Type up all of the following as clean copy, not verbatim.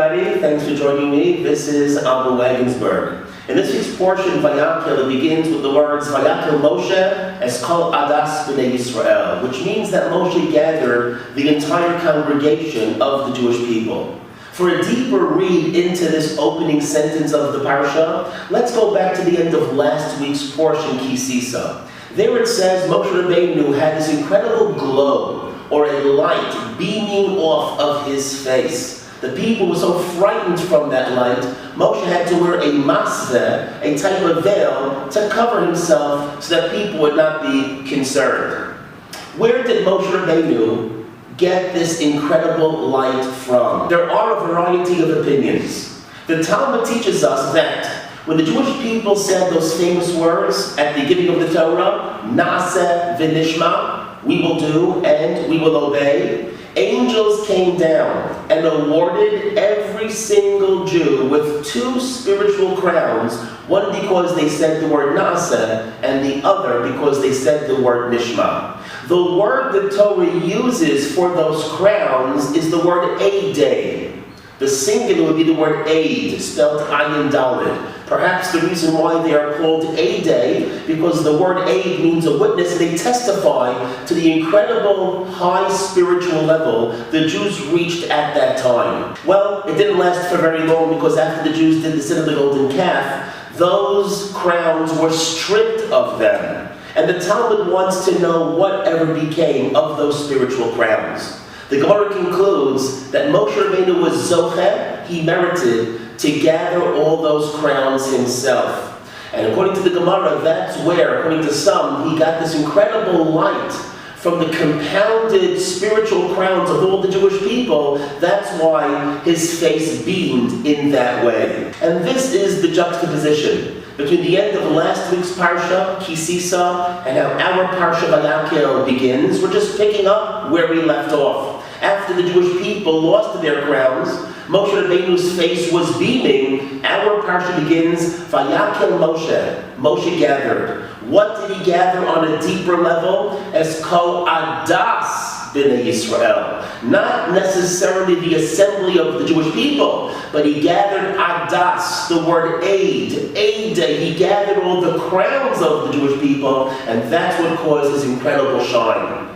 everybody. Thanks for joining me. This is Rabbi Wagensberg. In this week's portion, Vayakheil, it begins with the words, Vayakheil Moshe es kol adas b'nei Yisrael, which means that Moshe gathered the entire congregation of the Jewish people. For a deeper read into this opening sentence of the Parsha, let's go back to the end of last week's portion, Kisisa. There it says, Moshe Rabbeinu had this incredible glow, or a light, beaming off of his face. The people were so frightened from that light, Moshe had to wear a masveh, a type of veil, to cover himself so that people would not be concerned. Where did Moshe Rabbeinu get this incredible light from? There are a variety of opinions. The Talmud teaches us that when the Jewish people said those famous words at the giving of the Torah, Naseh v'nishma, we will do and we will obey, angels came down and awarded every single Jew with 2 spiritual crowns, one because they said the word Naseh and the other because they said the word Nishma. The word the Torah uses for those crowns is the word Eidei. The singular would be the word Eid, spelled Ayin Daled. Perhaps the reason why they are called Eidei, because the word Eid means a witness, and they testify to the incredible high spiritual level the Jews reached at that time. Well, it didn't last for very long, because after the Jews did the sin of the golden calf, those crowns were stripped of them. And the Talmud wants to know whatever became of those spiritual crowns. The Gemara concludes that Moshe Rabbeinu was zocheh, he merited to gather all those crowns himself. And according to the Gemara, that's where, according to some, he got this incredible light from the compounded spiritual crowns of all the Jewish people. That's why his face beamed in that way. And this is the juxtaposition between the end of last week's Parsha, Kisisa, and how our Parsha Vayakheil begins. We're just picking up where we left off. After the Jewish people lost their crowns, Moshe Rabbeinu's face was beaming. Our Parsha begins, Vayakheil Moshe. Moshe gathered. What did he gather on a deeper level? Es kol adas b'nei Yisrael. Not necessarily the assembly of the Jewish people, but he gathered adas, the word aid, Eidei. He gathered all the crowns of the Jewish people, and that's what caused his incredible shine.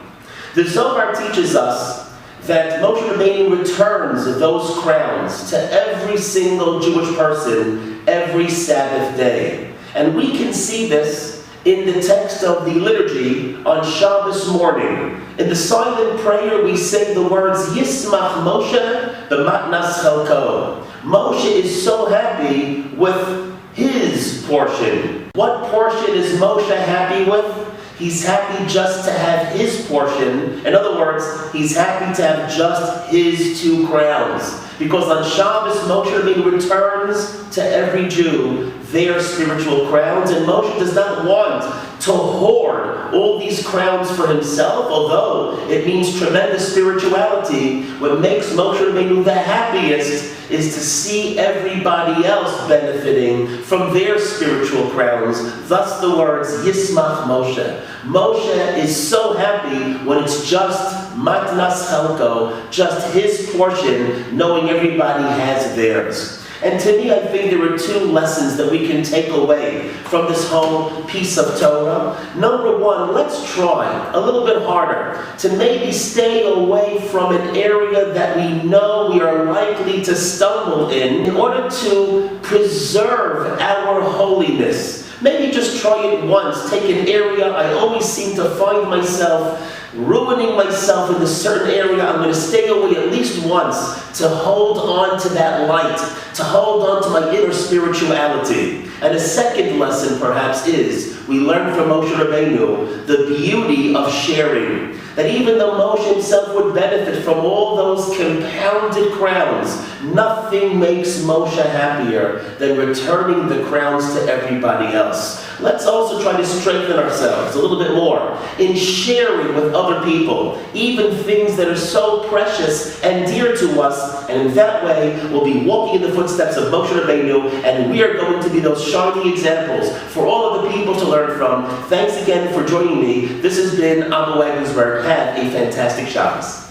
The Zohar teaches us that Moshe Rabbeinu returns those crowns to every single Jewish person every Sabbath day. And we can see this in the text of the liturgy on Shabbos morning. In the silent prayer we say the words, Yismach Moshe b'matnas chelko. Moshe is so happy with his portion. What portion is Moshe happy with? He's happy just to have his portion. In other words, he's happy to have just his 2 crowns. Because on Shabbos, Moshe Rabbeinu returns to every Jew their spiritual crowns, and Moshe does not want to hoard all these crowns for himself, although it means tremendous spirituality. What makes Moshe Rabbeinu the happiest is to see everybody else benefiting from their spiritual crowns. Thus the words, Yismach Moshe. Moshe is so happy when it's just matnas chelko, just his portion, knowing everybody has theirs. And to me, I think there are 2 lessons that we can take away from this whole piece of Torah. Number 1, let's try a little bit harder to maybe stay away from an area that we know we are likely to stumble in order to preserve our holiness. Maybe just try it once. Take an area I always seem to find myself ruining myself in a certain area. I'm going to stay away at least once to hold on to that light, to hold on to my inner spirituality. And a second lesson perhaps is, we learn from Moshe Rabbeinu the beauty of sharing. That even though Moshe himself would benefit from all those compounded crowns, nothing makes Moshe happier than returning the crowns to everybody else. Let's also try to strengthen ourselves a little bit more in sharing with other people, even things that are so precious and dear to us, and in that way we'll be walking in the footsteps of Moshe Rabbeinu, and we are going to be those shining examples for all of the people to learn from. Thanks again for joining me. This has been Rabbi Wagensberg. Have a fantastic Shabbos.